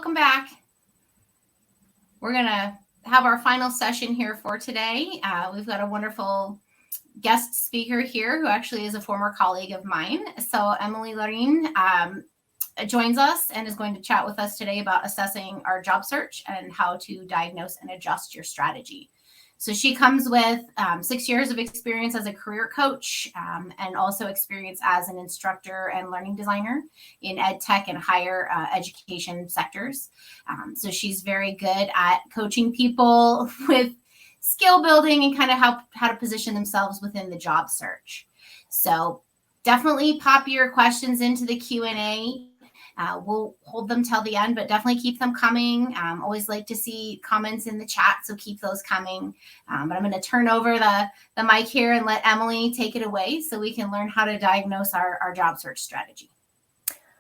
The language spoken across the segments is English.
welcome back. We're going to have our final session here for today. We've got a wonderful guest speaker here who actually is a former colleague of mine. So Emily Lorine joins us and is going to chat with us today about assessing our job search and how to diagnose and adjust your strategy. So she comes with 6 years of experience as a career coach and also experience as an instructor and learning designer in ed tech and higher education sectors. So she's very good at coaching people with skill building and kind of how to position themselves within the job search. So definitely pop your questions into the Q&A. We'll hold them till the end, but definitely keep them coming. Always like to see comments in the chat, so keep those coming. But I'm going to turn over the mic here and let Emily take it away so we can learn how to diagnose our job search strategy.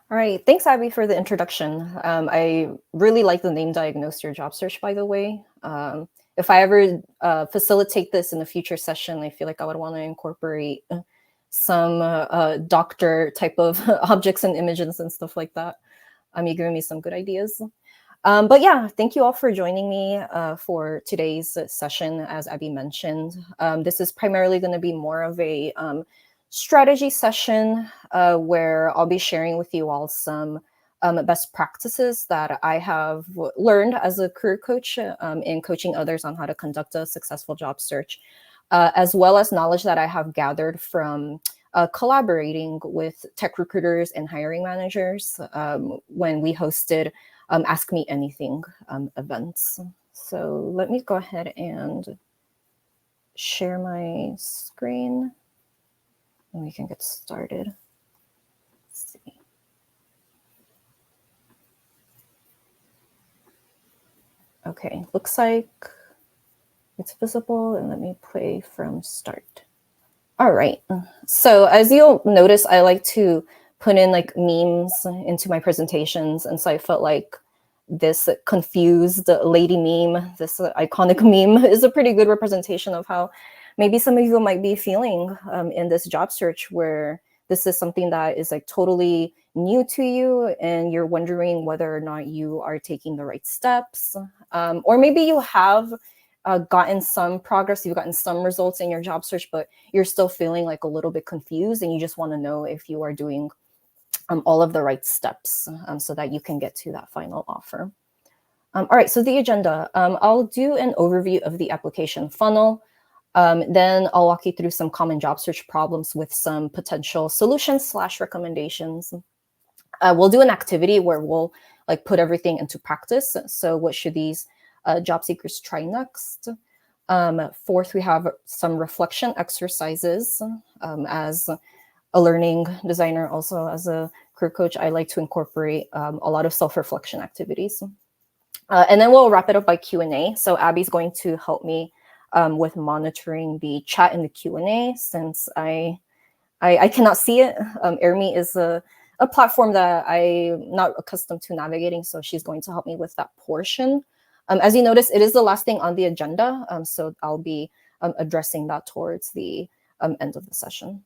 All right. Thanks, Abby, for the introduction. I really like the name Diagnose Your Job Search, by the way. If I ever facilitate this in a future session, I feel like I would want to incorporate some doctor type of objects and images and stuff like that. You're giving me some good ideas. But yeah, thank you all for joining me for today's session. As Abby mentioned, this is primarily going to be more of a strategy session where I'll be sharing with you all some best practices that I have learned as a career coach in coaching others on how to conduct a successful job search. As well as knowledge that I have gathered from collaborating with tech recruiters and hiring managers when we hosted Ask Me Anything events. So let me go ahead and share my screen and we can get started. Let's see. Okay, looks like it's visible, and let me play from start. All right, so as you'll notice, I like to put in like memes into my presentations, and so I felt like this confused lady meme, this iconic meme, is a pretty good representation of how maybe some of you might be feeling in this job search, where this is something that is like totally new to you and you're wondering whether or not you are taking the right steps, or maybe you have gotten some progress, you've gotten some results in your job search, but you're still feeling like a little bit confused and you just want to know if you are doing all of the right steps so that you can get to that final offer. All right, so the agenda. I'll do an overview of the application funnel. Then I'll walk you through some common job search problems with some potential solutions / recommendations. We'll do an activity where we'll like put everything into practice. So what should these job seekers try next? Fourth, we have some reflection exercises. As a learning designer, also as a career coach, I like to incorporate a lot of self-reflection activities. And then we'll wrap it up by Q&A. So Abby's going to help me with monitoring the chat in the Q&A, since I cannot see it. AirMe is a platform that I'm not accustomed to navigating, so she's going to help me with that portion. As you notice, it is the last thing on the agenda, so I'll be addressing that towards the end of the session.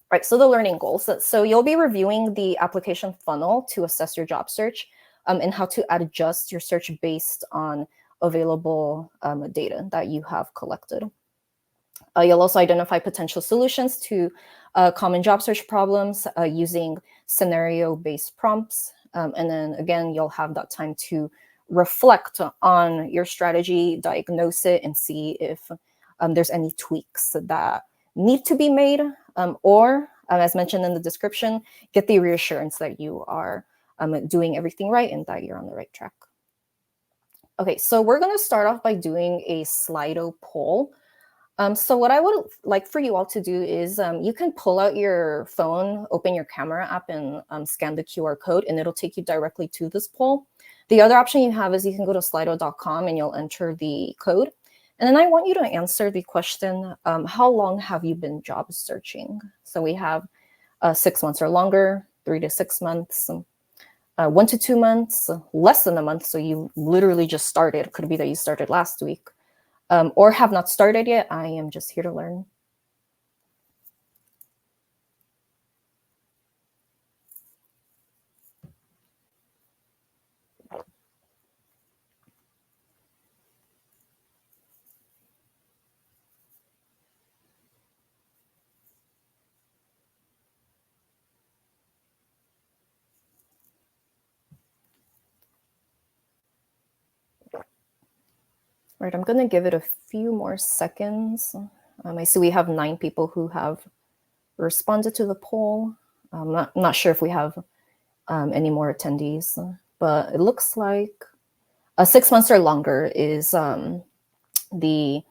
Right, so the learning goals. So you'll be reviewing the application funnel to assess your job search and how to adjust your search based on available data that you have collected. You'll also identify potential solutions to common job search problems using scenario-based prompts. And then again, you'll have that time to reflect on your strategy, diagnose it, and see if there's any tweaks that need to be made, or as mentioned in the description, get the reassurance that you are doing everything right and that you're on the right track. Okay, so we're going to start off by doing a Slido poll. So what I would like for you all to do is you can pull out your phone, open your camera app, and scan the QR code, and it'll take you directly to this poll. The other option you have is you can go to slido.com and you'll enter the code. And then I want you to answer the question, how long have you been job searching? So we have 6 months or longer, 3 to 6 months, 1 to 2 months, less than a month. So you literally just started. It could be that you started last week, or have not started yet. I am just here to learn. Right, I'm going to give it a few more seconds. I see we have 9 people who have responded to the poll. I'm not sure if we have any more attendees, but it looks like 6 months or longer is the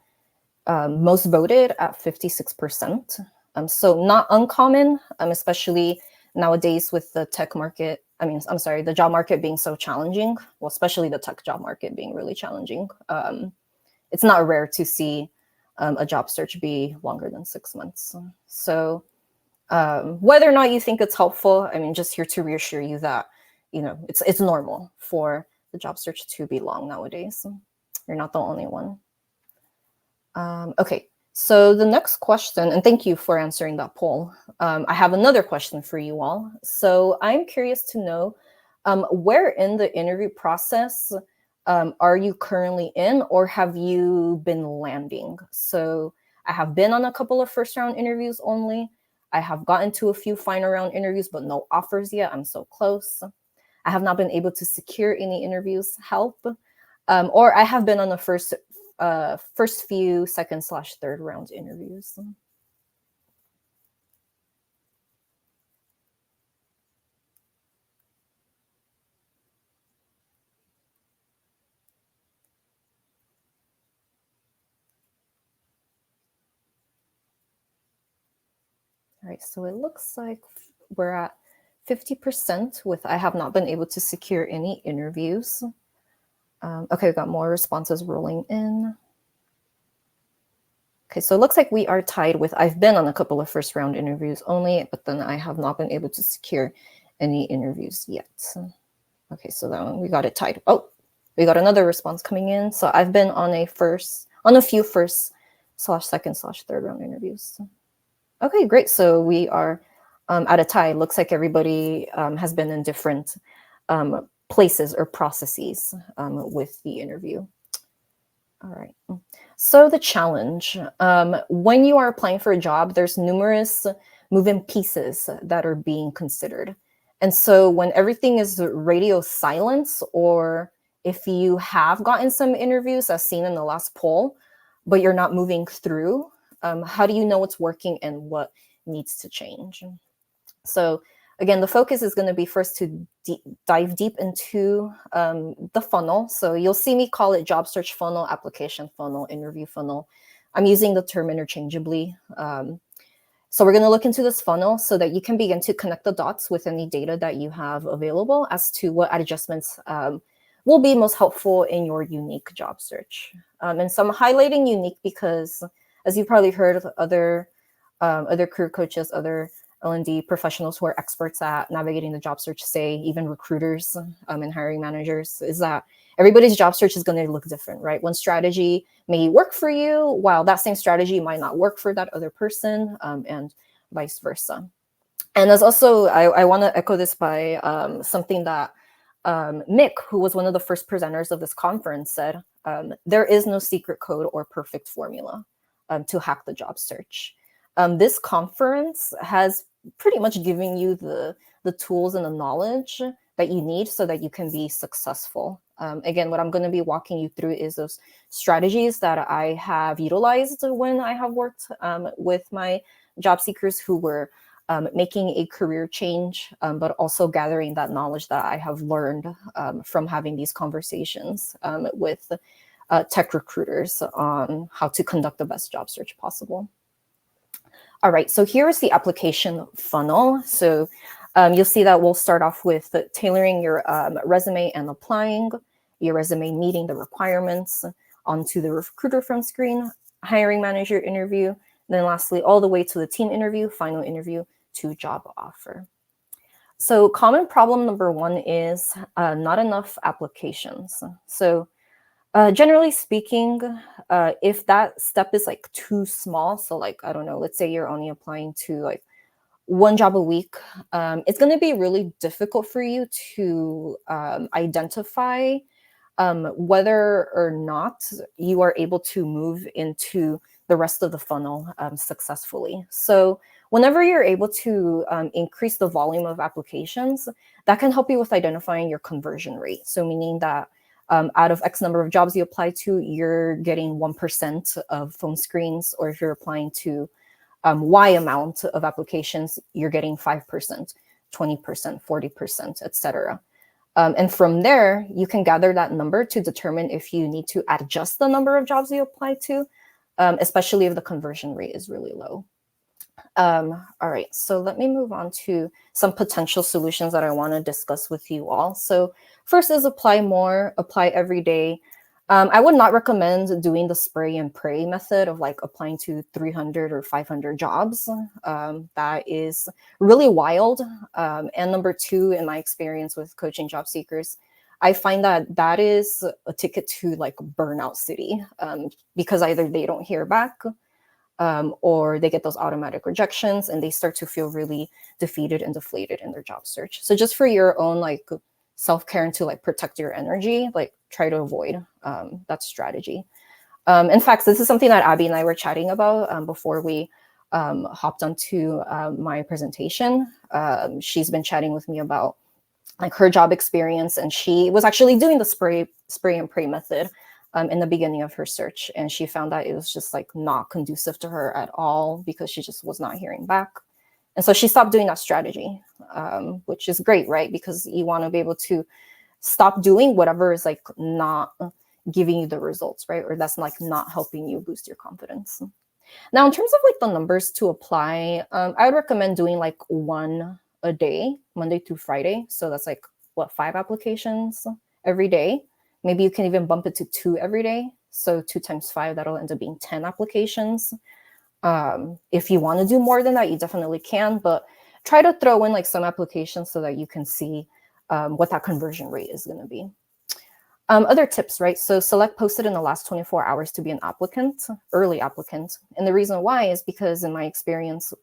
most voted at 56%. So not uncommon, especially nowadays with the tech market. The job market being so challenging. Well, especially the tech job market being really challenging. It's not rare to see a job search be longer than 6 months. So whether or not you think it's helpful, just here to reassure you that, it's normal for the job search to be long nowadays. You're not the only one. Okay, so the next question, and thank you for answering that poll. I have another question for you all. So I'm curious to know where in the interview process are you currently in, or have you been landing? So I have been on a couple of first round interviews only. I have gotten to a few final round interviews, but no offers yet. I'm so close. I have not been able to secure any interviews help, or I have been on the first few second/third round interviews. All right, so it looks like we're at 50% with I have not been able to secure any interviews. Okay, we got more responses rolling in. Okay, so it looks like we are tied with I've been on a couple of first round interviews only, but then I have not been able to secure any interviews yet. Okay, so that one, we got it tied. Oh, we got another response coming in. So I've been on a few first/second/third round interviews. Okay, great. So we are at a tie. Looks like everybody has been in different places or processes with the interview. All right. So the challenge, when you are applying for a job, there's numerous moving pieces that are being considered. And so when everything is radio silence, or if you have gotten some interviews as seen in the last poll, but you're not moving through, how do you know what's working and what needs to change? So again, the focus is going to be first to dive deep into the funnel. So you'll see me call it job search funnel, application funnel, interview funnel. I'm using the term interchangeably. So we're going to look into this funnel so that you can begin to connect the dots with any data that you have available as to what adjustments will be most helpful in your unique job search. And so I'm highlighting unique because, as you've probably heard of other career coaches, other L&D professionals who are experts at navigating the job search say, even recruiters and hiring managers, is that everybody's job search is going to look different, right? One strategy may work for you, while that same strategy might not work for that other person, and vice versa. And there's also, I want to echo this by something that Mick, who was one of the first presenters of this conference, said, there is no secret code or perfect formula to hack the job search. This conference has pretty much given you the tools and the knowledge that you need so that you can be successful. Again, what I'm going to be walking you through is those strategies that I have utilized when I have worked with my job seekers who were making a career change, but also gathering that knowledge that I have learned from having these conversations with tech recruiters on how to conduct the best job search possible. All right, so here is the application funnel. So you'll see that we'll start off with tailoring your resume and applying, your resume meeting the requirements, onto the recruiter front screen, hiring manager interview, then lastly, all the way to the team interview, final interview, to job offer. So common problem number one is not enough applications. So generally speaking, if that step is like too small, so like, I don't know, let's say you're only applying to like one job a week, it's going to be really difficult for you to identify whether or not you are able to move into the rest of the funnel successfully. So whenever you're able to increase the volume of applications, that can help you with identifying your conversion rate. So meaning that out of X number of jobs you apply to, you're getting 1% of phone screens, or if you're applying to Y amount of applications, you're getting 5%, 20%, 40%, etc. And from there, you can gather that number to determine if you need to adjust the number of jobs you apply to, especially if the conversion rate is really low. All right, so let me move on to some potential solutions that I want to discuss with you all. So first is apply more, apply every day. I would not recommend doing the spray and pray method of like applying to 300 or 500 jobs. That is really wild. And number two, in my experience with coaching job seekers, I find that that is a ticket to like burnout city, because either they don't hear back, or they get those automatic rejections and they start to feel really defeated and deflated in their job search. So just for your own like self-care and to like protect your energy, like try to avoid that strategy. In fact, this is something that Abby and I were chatting about before we hopped onto my presentation. She's been chatting with me about like her job experience, and she was actually doing the spray and pray method in the beginning of her search, and she found that it was just like not conducive to her at all because she just was not hearing back. And so she stopped doing that strategy, which is great, right? Because you want to be able to stop doing whatever is like not giving you the results, right? Or that's like not helping you boost your confidence. Now, in terms of like the numbers to apply, I would recommend doing like one a day, Monday through Friday. So that's like what, 5 applications every day. Maybe you can even bump it to 2 every day. So 2 times 5, that'll end up being 10 applications. If you want to do more than that, you definitely can, but try to throw in like some applications so that you can see what that conversion rate is going to be. Other tips, right? So select posted in the last 24 hours to be an applicant, early applicant. And the reason why is because in my experience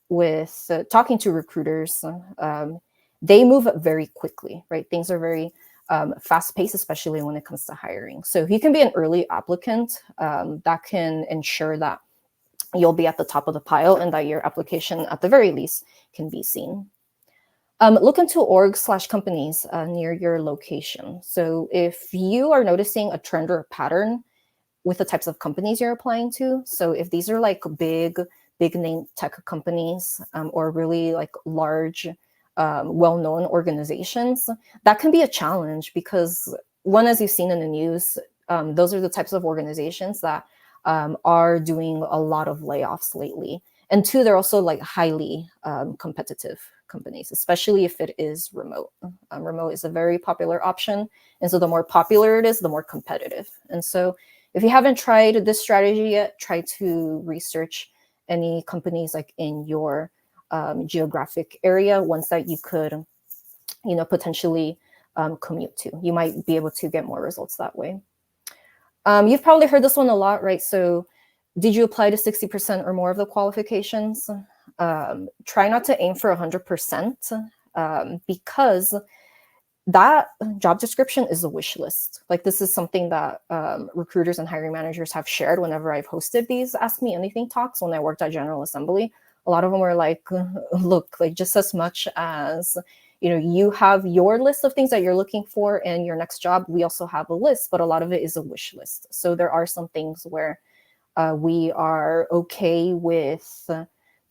with talking to recruiters, they move very quickly, right? Things are very fast-paced, especially when it comes to hiring. So if you can be an early applicant, that can ensure that you'll be at the top of the pile and that your application, at the very least, can be seen. Look into org/companies near your location. So if you are noticing a trend or a pattern with the types of companies you're applying to, so if these are like big name tech companies or really like large, well-known organizations, that can be a challenge because one, as you've seen in the news, those are the types of organizations that are doing a lot of layoffs lately. And 2, they're also like highly competitive companies, especially if it is remote. Remote is a very popular option. And so the more popular it is, the more competitive. And so if you haven't tried this strategy yet, try to research any companies like in your geographic area, ones that you could, potentially commute to. You might be able to get more results that way. You've probably heard this one a lot, right? So did you apply to 60% or more of the qualifications? Try not to aim for 100% because that job description is a wish list. Like this is something that recruiters and hiring managers have shared whenever I've hosted these Ask Me Anything talks when I worked at General Assembly. A lot of them were like, look, like just as much as you have your list of things that you're looking for in your next job, we also have a list, but a lot of it is a wish list. So there are some things where we are okay with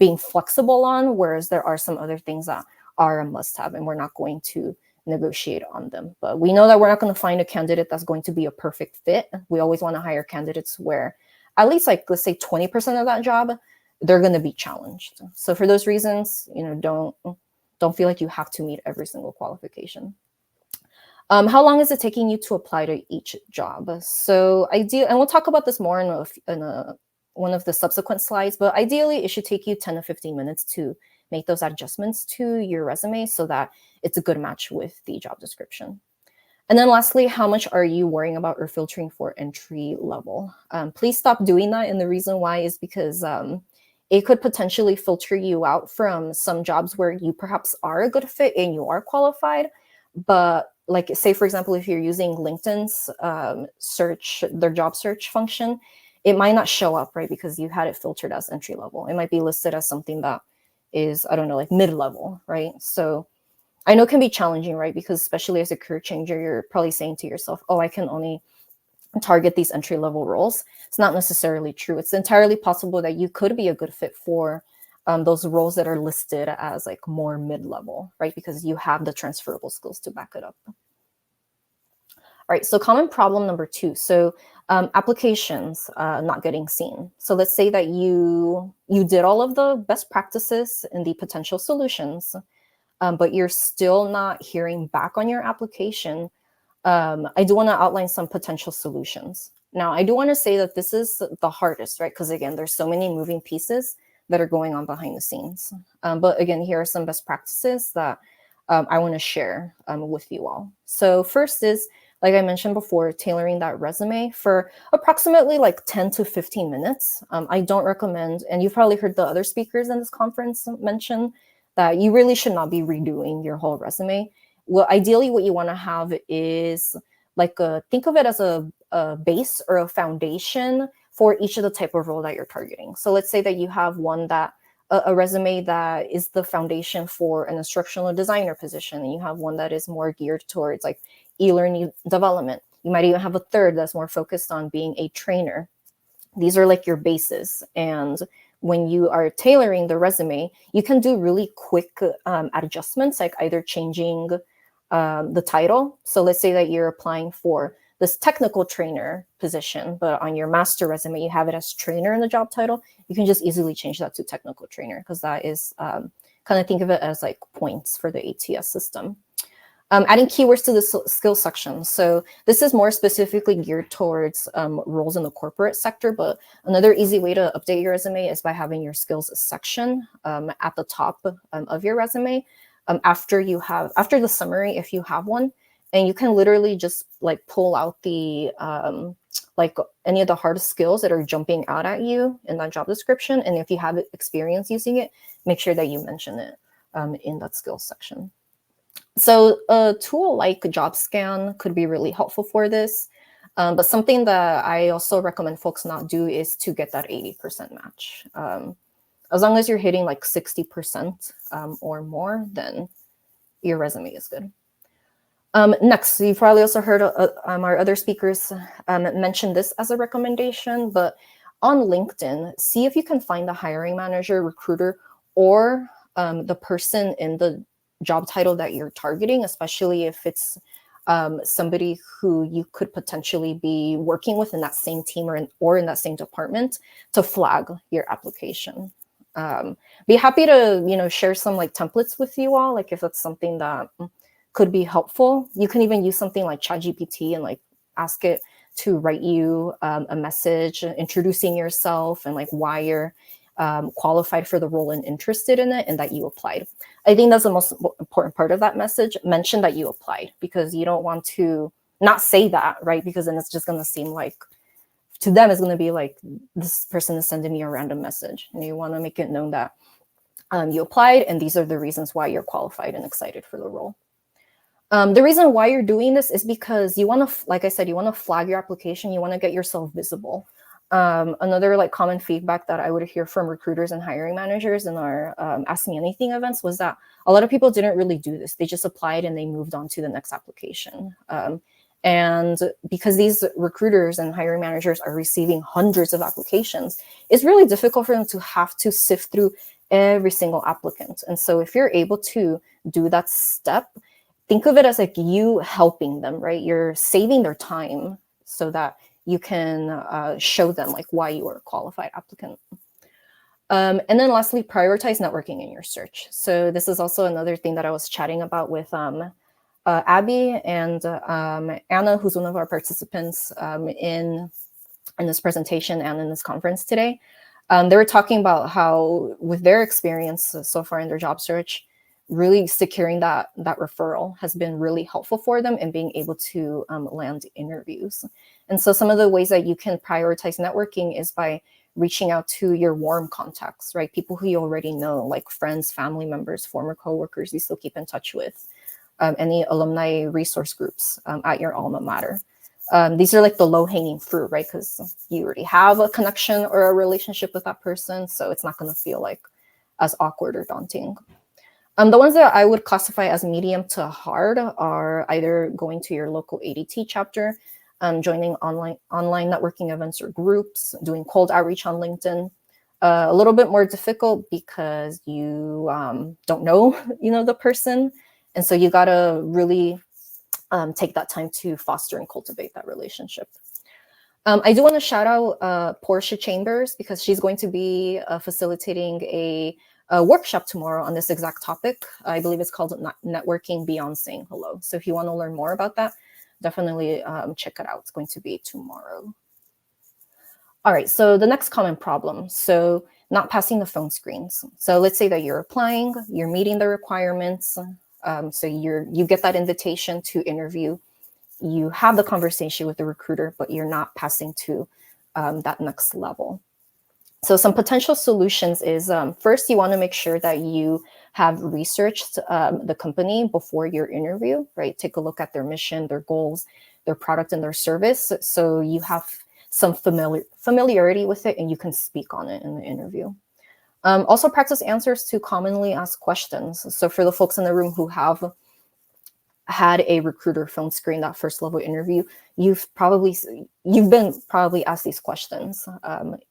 being flexible on, whereas there are some other things that are a must-have, and we're not going to negotiate on them. But we know that we're not going to find a candidate that's going to be a perfect fit. We always want to hire candidates where at least like, let's say 20% of that job, they're going to be challenged. So for those reasons, don't feel like you have to meet every single qualification. How long is it taking you to apply to each job? So and we'll talk about this more in one of the subsequent slides, but ideally it should take you 10 to 15 minutes to make those adjustments to your resume so that it's a good match with the job description. And then lastly, how much are you worrying about or filtering for entry level? Please stop doing that. And the reason why is because it could potentially filter you out from some jobs where you perhaps are a good fit and you are qualified. But like, say, for example, if you're using LinkedIn's their job search function, it might not show up, right? Because you had it filtered as entry level. It might be listed as something that is, I don't know, like mid-level, right? So I know it can be challenging, right? Because especially as a career changer, you're probably saying to yourself, oh, I can only target these entry-level roles. It's not necessarily true. It's entirely possible that you could be a good fit for those roles that are listed as like more mid-level, right? Because you have the transferable skills to back it up. All right, so common problem number 2. So applications not getting seen. So let's say that you did all of the best practices and the potential solutions, but you're still not hearing back on your application. I do want to outline some potential solutions. Now, I do want to say that this is the hardest, right? Because again, there's so many moving pieces that are going on behind the scenes. But again, here are some best practices that I want to share with you all. So first is, like I mentioned before, tailoring that resume for approximately like 10 to 15 minutes. I don't recommend, and you've probably heard the other speakers in this conference mention that you really should not be redoing your whole resume. Well, ideally, what you want to have is like think of it as a base or a foundation for each of the type of role that you're targeting. So let's say that you have one that a resume that is the foundation for an instructional designer position, and you have one that is more geared towards like e-learning development. You might even have a third that's more focused on being a trainer. These are like your bases. And when you are tailoring the resume, you can do really quick adjustments, like either changing the title. So let's say that you're applying for this technical trainer position, but on your master resume, you have it as trainer in the job title. You can just easily change that to technical trainer, because that is kind of think of it as like points for the ATS system. Adding keywords to the skills section. So this is more specifically geared towards roles in the corporate sector, but another easy way to update your resume is by having your skills section at the top of your resume after the summary, if you have one, and you can literally just like pull out the like any of the hard skills that are jumping out at you in that job description. And if you have experience using it, make sure that you mention it in that skills section. So a tool like JobScan could be really helpful for this. But something that I also recommend folks not do is to get that 80% match. As long as you're hitting like 60% or more, then your resume is good. Next, you've probably also heard our other speakers mention this as a recommendation, but on LinkedIn, see if you can find the hiring manager, recruiter, or the person in the job title that you're targeting, especially if it's somebody who you could potentially be working with in that same team or in that same department, to flag your application. Be happy to share some like templates with you all, like if that's something that could be helpful. You can even use something like ChatGPT and like ask it to write you a message introducing yourself and like why you're qualified for the role and interested in it, and that you applied. I think that's the most important part of that message. Mention that you applied, because you don't want to not say that, right? Because then it's just going to seem like, to them, it's going to be like, this person is sending me a random message. And you want to make it known that you applied, and these are the reasons why you're qualified and excited for the role. The reason why you're doing this is because you want to, like I said, you want to flag your application. You want to get yourself visible. Another like common feedback that I would hear from recruiters and hiring managers in our Ask Me Anything events was that a lot of people didn't really do this. They just applied and they moved on to the next application. And because these recruiters and hiring managers are receiving hundreds of applications, it's really difficult for them to have to sift through every single applicant. And so if you're able to do that step, think of it as like you helping them, right? You're saving their time so that you can show them like why you are a qualified applicant. And then lastly, prioritize networking in your search. So this is also another thing that I was chatting about with Abby and Anna, who's one of our participants in this presentation and in this conference today. They were talking about how with their experience so far in their job search, really securing that referral has been really helpful for them in being able to land interviews. And so some of the ways that you can prioritize networking is by reaching out to your warm contacts, right? People who you already know, like friends, family members, former coworkers you still keep in touch with, any alumni resource groups at your alma mater. These are like the low-hanging fruit, right? Because you already have a connection or a relationship with that person, so it's not going to feel like as awkward or daunting. The ones that I would classify as medium to hard are either going to your local ADT chapter, joining online networking events or groups, doing cold outreach on LinkedIn. A little bit more difficult because you don't know, the person, and so you gotta really take that time to foster and cultivate that relationship. I do want to shout out Portia Chambers because she's going to be facilitating a workshop tomorrow on this exact topic. I believe it's called Networking Beyond Saying Hello. So if you want to learn more about that, definitely check it out. It's going to be tomorrow. All right, so the next common problem. So not passing the phone screens. So let's say that you're applying, you're meeting the requirements. So you get that invitation to interview. You have the conversation with the recruiter, but you're not passing to that next level. So some potential solutions is first, you want to make sure that you have researched the company before your interview, right? Take a look at their mission, their goals, their product, and their service. So you have some familiarity with it and you can speak on it in the interview. Also practice answers to commonly asked questions. So for the folks in the room who have had a recruiter phone screen, that first level interview, you've been asked these questions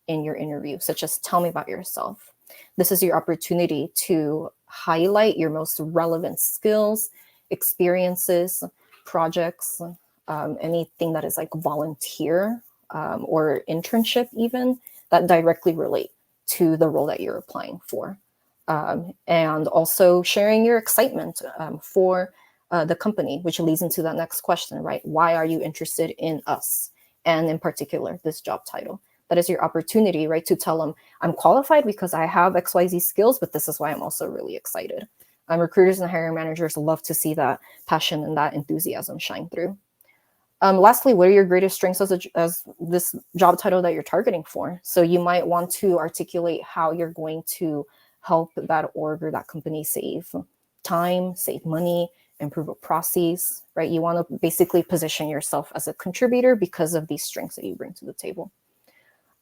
in your interview, such as, tell me about yourself. This is your opportunity to highlight your most relevant skills, experiences, projects, anything that is like volunteer or internship even, that directly relate to the role that you're applying for. And also sharing your excitement for the company, which leads into that next question, right? Why are you interested in us? And in particular, this job title. That is your opportunity, right? To tell them, I'm qualified because I have XYZ skills, but this is why I'm also really excited. Recruiters and hiring managers love to see that passion and that enthusiasm shine through. Lastly, what are your greatest strengths as this job title that you're targeting for? So you might want to articulate how you're going to help that org or that company save time, save money, improve a process, right? You want to basically position yourself as a contributor because of these strengths that you bring to the table.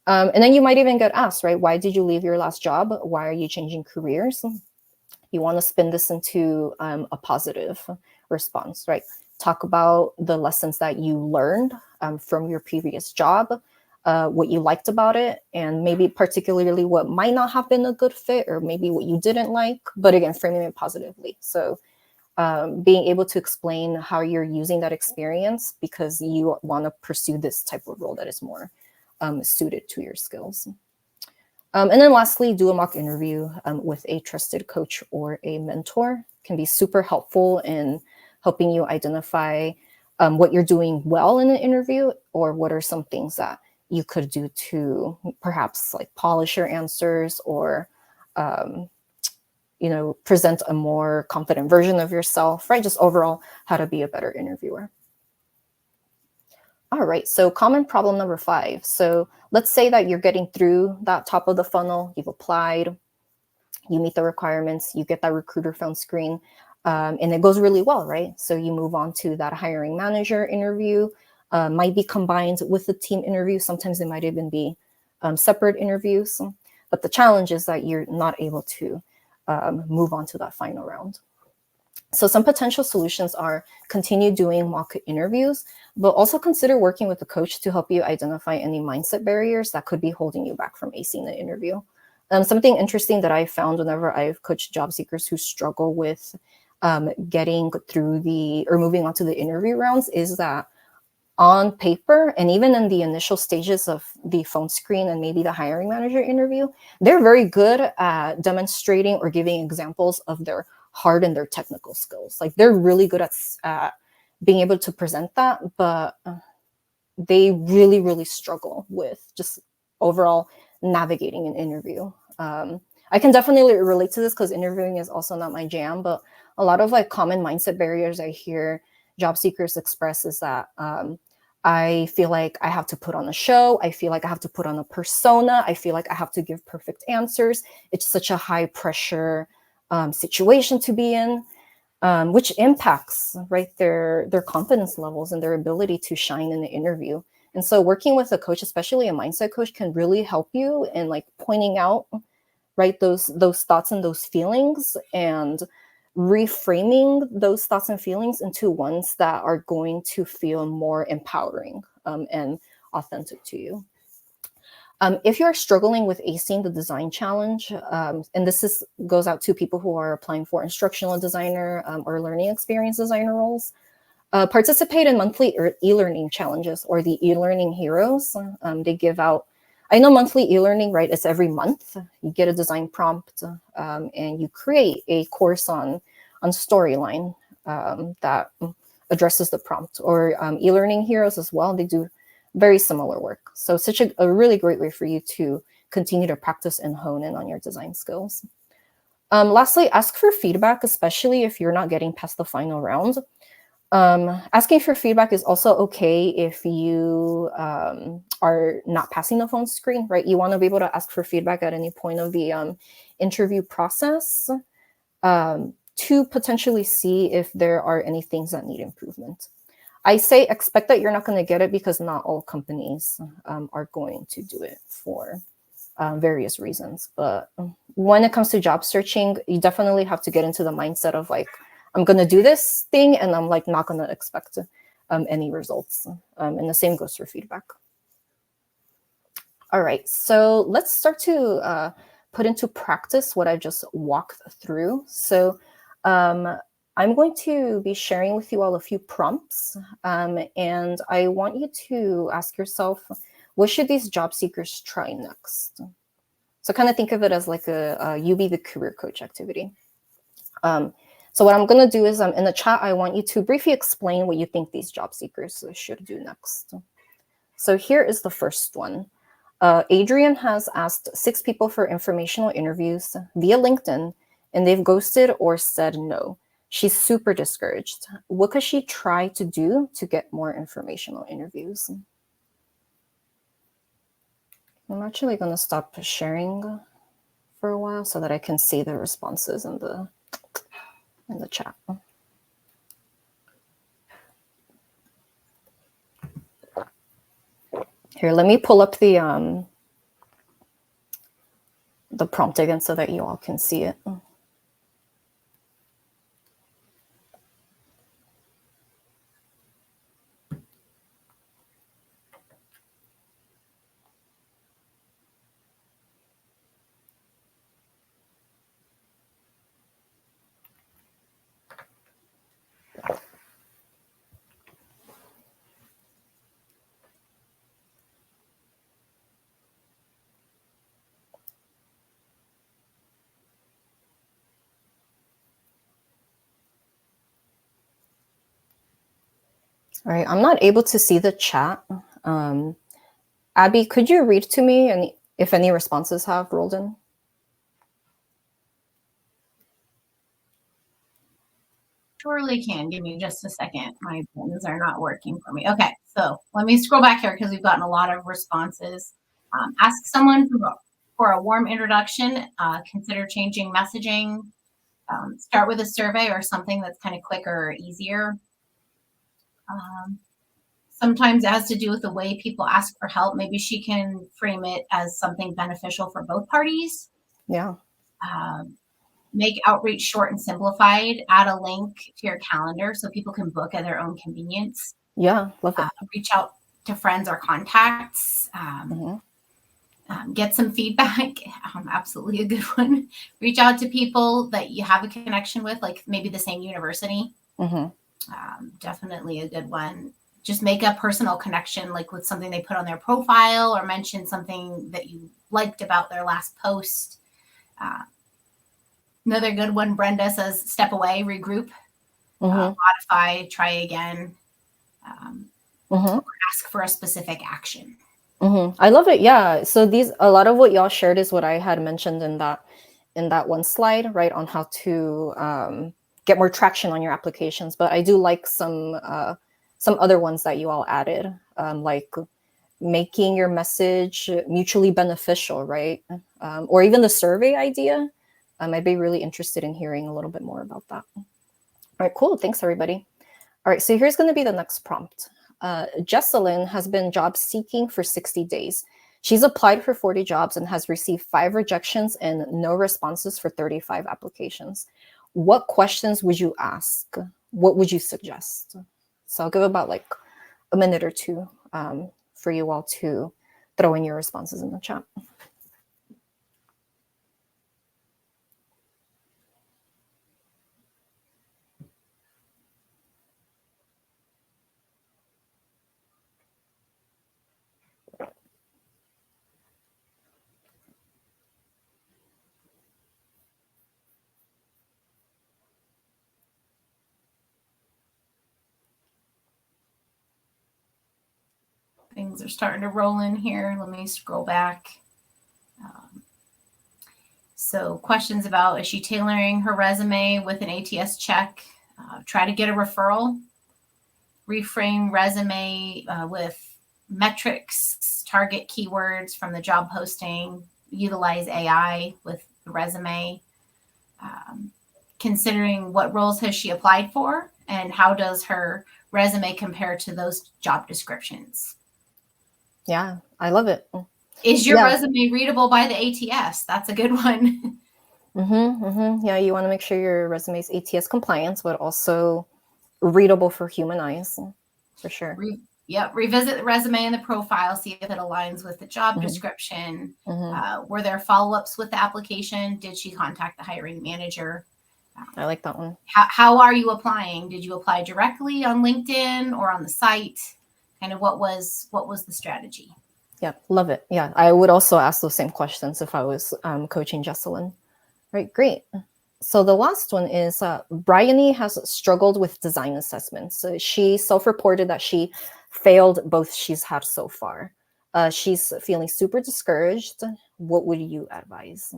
And then you might even get asked, right? Why did you leave your last job? Why are you changing careers? You want to spin this into a positive response, right? Talk about the lessons that you learned from your previous job, what you liked about it, and maybe particularly what might not have been a good fit, or maybe what you didn't like, but again, framing it positively. So being able to explain how you're using that experience because you want to pursue this type of role that is more suited to your skills. And then lastly, do a mock interview with a trusted coach or a mentor. Can be super helpful in helping you identify what you're doing well in an interview, or what are some things that you could do to perhaps like polish your answers, or present a more confident version of yourself, right? Just overall, how to be a better interviewer. All right, so common problem number 5. So let's say that you're getting through that top of the funnel, you've applied, you meet the requirements, you get that recruiter phone screen, and it goes really well, right? So you move on to that hiring manager interview, might be combined with the team interview. Sometimes they might even be separate interviews. But the challenge is that you're not able to move on to that final round. So some potential solutions are continue doing mock interviews, but also consider working with a coach to help you identify any mindset barriers that could be holding you back from acing the interview. Something interesting that I found whenever I've coached job seekers who struggle with getting through or moving on to the interview rounds is that on paper, and even in the initial stages of the phone screen and maybe the hiring manager interview, they're very good at demonstrating or giving examples of their hard and their technical skills. Like they're really good at being able to present that, but they really, really struggle with just overall navigating an interview. I can definitely relate to this because interviewing is also not my jam, but a lot of like common mindset barriers I hear job seekers express is that I feel like I have to put on a show. I feel like I have to put on a persona. I feel like I have to give perfect answers. It's such a high pressure situation to be in, which impacts, right, their confidence levels and their ability to shine in the interview. And so working with a coach, especially a mindset coach, can really help you in like pointing out, right, those thoughts and those feelings, and reframing those thoughts and feelings into ones that are going to feel more empowering and authentic to you. If you're struggling with acing the design challenge, and this goes out to people who are applying for instructional designer or learning experience designer roles, participate in monthly e-learning challenges or the e-learning heroes. They give out, I know monthly e-learning, right? It's every month. You get a design prompt and you create a course on storyline that addresses the prompt. Or e-learning heroes as well. They do very similar work. So it's such a really great way for you to continue to practice and hone in on your design skills. Lastly, ask for feedback, especially if you're not getting past the final round. Asking for feedback is also okay if you are not passing the phone screen, right? You want to be able to ask for feedback at any point of the interview process to potentially see if there are any things that need improvement. I say expect that you're not going to get it because not all companies are going to do it for various reasons. But when it comes to job searching, you definitely have to get into the mindset of like, I'm going to do this thing and I'm like not going to expect any results. And the same goes for feedback. All right, so let's start to put into practice what I just walked through. So I'm going to be sharing with you all a few prompts, and I want you to ask yourself, what should these job seekers try next? So kind of think of it as like a you be the career coach activity. So what I'm going to do is in the chat, I want you to briefly explain what you think these job seekers should do next. So here is the first one. Adrian has asked 6 people for informational interviews via LinkedIn, and they've ghosted or said no. She's super discouraged. What could she try to do to get more informational interviews? I'm actually going to stop sharing for a while so that I can see the responses in the chat. Here, let me pull up the prompt again so that you all can see it. All right, I'm not able to see the chat. Abby, could you read to me if any responses have rolled in? Surely can. Give me just a second. My buttons are not working for me. Okay, so let me scroll back here because we've gotten a lot of responses. Ask someone for a warm introduction. Consider changing messaging. Start with a survey or something that's kind of quicker or easier. Sometimes it has to do with the way people ask for help. Maybe she can frame it as something beneficial for both parties. Yeah. Make outreach short and simplified. Add a link to your calendar so people can book at their own convenience. Yeah, love it. Reach out to friends or contacts. Get some feedback. Absolutely a good one. Reach out to people that you have a connection with, like maybe the same university. Definitely a good one. Just make a personal connection, like with something they put on their profile or mention something that you liked about their last post. Another good one, Brenda says, step away, regroup, modify, try again, or ask for a specific action. I love it. Yeah. So a lot of what y'all shared is what I had mentioned in that one slide, right, on how to get more traction on your applications. But I do like some other ones that you all added, like making your message mutually beneficial, right? Or even the survey idea. I'd be really interested in hearing a little bit more about that. All right, cool. Thanks, everybody. All right, so here's going to be the next prompt. Jesselyn has been job seeking for 60 days. She's applied for 40 jobs and has received 5 rejections and no responses for 35 applications. what questions would you ask? What would you suggest? So I'll give about like a minute or two for you all to throw in your responses in the chat. Things are starting to roll in here. Let me scroll back. So questions about, is she tailoring her resume with an ATS check? Try to get a referral. Reframe resume with metrics, target keywords from the job posting, utilize AI with the resume. Considering what roles has she applied for and how does her resume compare to those job descriptions? Yeah, I love it. Is your resume readable by the ATS? That's a good one. Yeah, you want to make sure your resume is ATS compliant, but also readable for human eyes, for sure. Revisit the resume and the profile, see if it aligns with the job description. Were there follow-ups with the application? Did she contact the hiring manager? I like that one. How are you applying? Did you apply directly on LinkedIn or on the site? Kind of what was the strategy? Yeah, love it. Yeah, I would also ask those same questions if I was coaching Jesselyn. Right, great. So the last one is Bryony has struggled with design assessments. She self-reported that she failed both she's had so far. She's feeling super discouraged. What would you advise?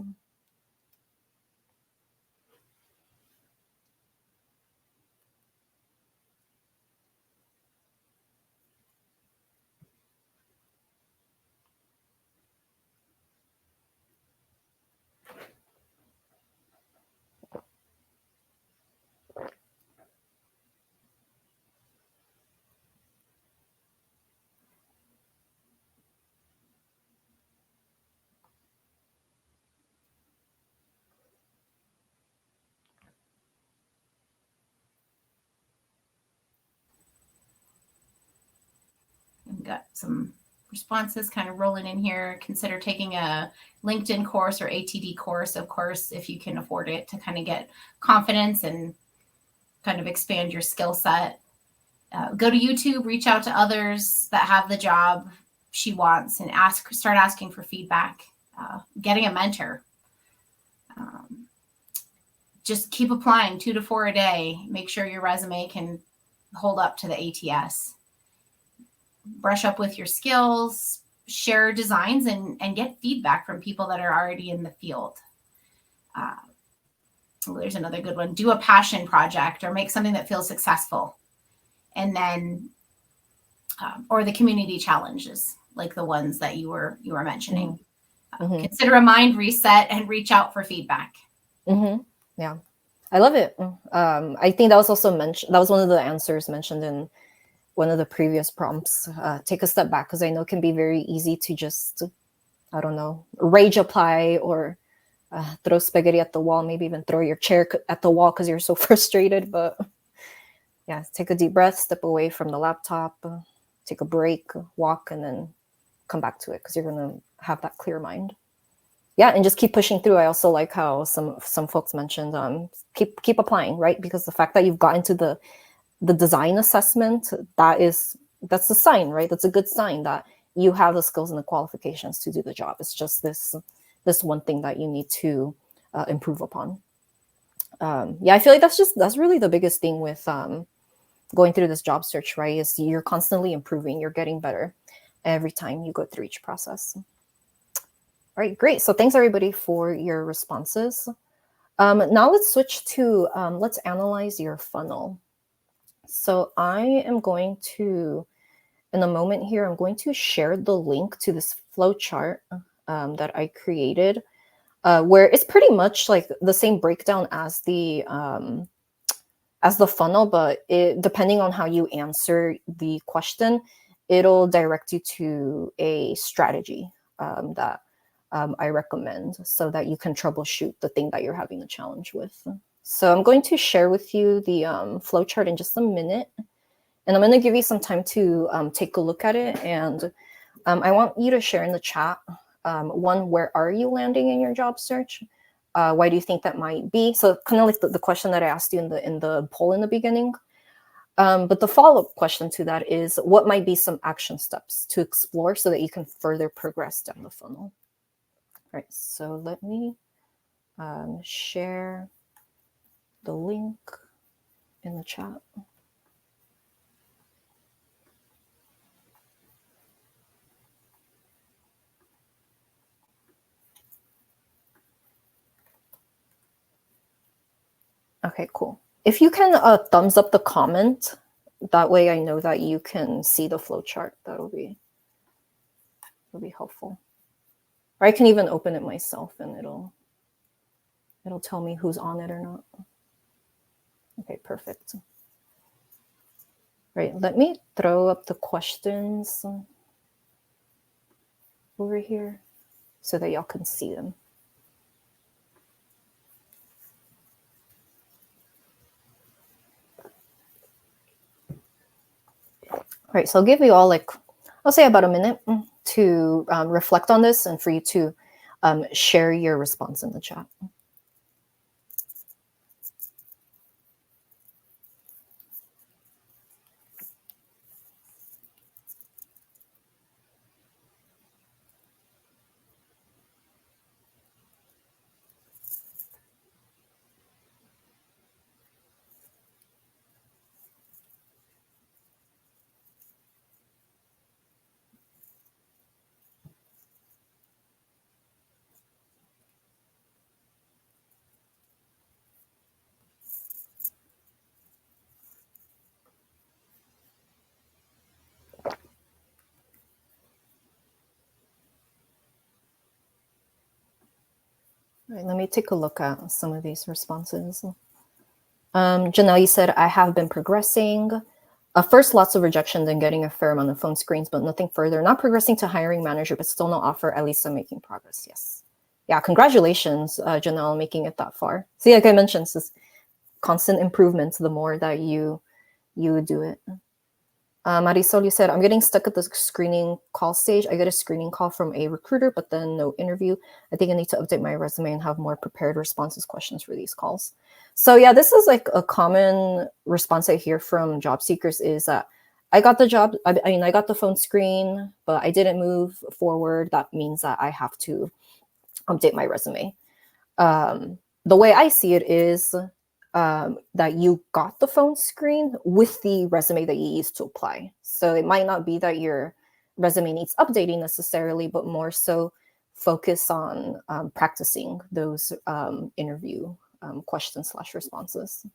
We've got some responses kind of rolling in here. Consider taking a LinkedIn course or ATD course, of course, if you can afford it, to kind of get confidence and kind of expand your skill set. Go to YouTube, reach out to others that have the job she wants and start asking for feedback. Getting a mentor. Just keep applying 2 to 4 a day. Make sure your resume can hold up to the ATS. Brush up with your skills, share designs, and get feedback from people that are already in the field. There's another good one. Do a passion project or make something that feels successful. And then, or the community challenges, like the ones that you were mentioning. Consider a mind reset and reach out for feedback. Yeah, I love it. I think that was also mentioned. That was one of the answers mentioned in one of the previous prompts. Take a step back, because I know it can be very easy to just, I don't know, rage apply or throw spaghetti at the wall, maybe even throw your chair at the wall because you're so frustrated. But yeah, take a deep breath, step away from the laptop, take a break, walk, and then come back to it, because you're going to have that clear mind. Yeah, and just keep pushing through. I also like how some folks mentioned keep applying, right? Because the fact that you've gotten to the design assessment, that's a sign, right? That's a good sign that you have the skills and the qualifications to do the job. It's just this one thing that you need to improve upon. Yeah, I feel like that's really the biggest thing with going through this job search, right? Is you're constantly improving, you're getting better every time you go through each process. All right, great. So thanks everybody for your responses. Now let's switch to, let's analyze your funnel. So I am going to, in a moment here, I'm going to share the link to this flow chart that I created, where it's pretty much like the same breakdown as the funnel, but depending on how you answer the question, it'll direct you to a strategy that I recommend, so that you can troubleshoot the thing that you're having a challenge with. So I'm going to share with you the flowchart in just a minute. And I'm going to give you some time to take a look at it. And I want you to share in the chat, one, where are you landing in your job search? Why do you think that might be? So kind of like the question that I asked you in the poll in the beginning. But the follow-up question to that is, what might be some action steps to explore so that you can further progress down the funnel? All right, so let me share the link in the chat. Okay, cool. If you can thumbs up the comment, that way I know that you can see the flowchart. That'll be helpful. Or I can even open it myself and it'll tell me who's on it or not. Okay, perfect. Right, let me throw up the questions over here so that y'all can see them. All right, so I'll give you all I'll say about a minute to reflect on this and for you to share your response in the chat. All right, let me take a look at some of these responses. Janelle, you said, I have been progressing. First, lots of rejection, then getting a fair amount of phone screens, but nothing further. Not progressing to hiring manager, but still no offer. At least I'm making progress. Yes. Yeah, congratulations, Janelle, making it that far. See, like I mentioned, this constant improvements the more that you do it. Marisol, you said, I'm getting stuck at the screening call stage. I get a screening call from a recruiter, but then no interview. I think I need to update my resume and have more prepared responses, questions for these calls. So yeah, this is like a common response I hear from job seekers is that I got the job. I mean, I got the phone screen, but I didn't move forward. That means that I have to update my resume. The way I see it is that you got the phone screen with the resume that you used to apply. So it might not be that your resume needs updating necessarily, but more so focus on practicing those interview questions / responses.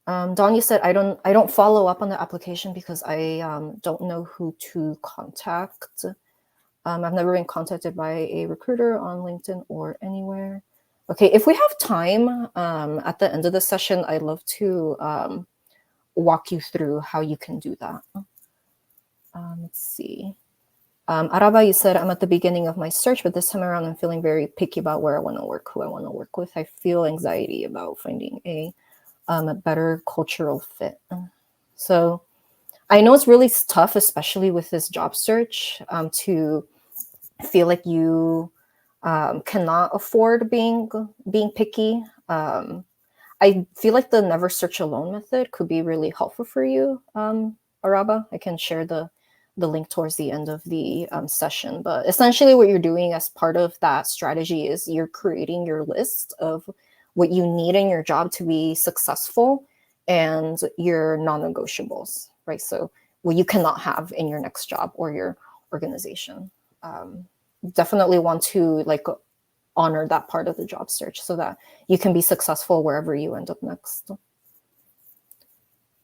Dawn, you said, I don't follow up on the application because I don't know who to contact. I've never been contacted by a recruiter on LinkedIn or anywhere. Okay, if we have time at the end of the session, I'd love to walk you through how you can do that. Let's see. Araba, you said, I'm at the beginning of my search, but this time around, I'm feeling very picky about where I want to work, who I want to work with. I feel anxiety about finding a better cultural fit. So I know it's really tough, especially with this job search, to feel like you cannot afford being picky. I feel like the never search alone method could be really helpful for you, Araba. I can share the link towards the end of the session. But essentially what you're doing as part of that strategy is you're creating your list of what you need in your job to be successful and your non-negotiables, right? So what you cannot have in your next job or your organization. Definitely want to honor that part of the job search so that you can be successful wherever you end up next.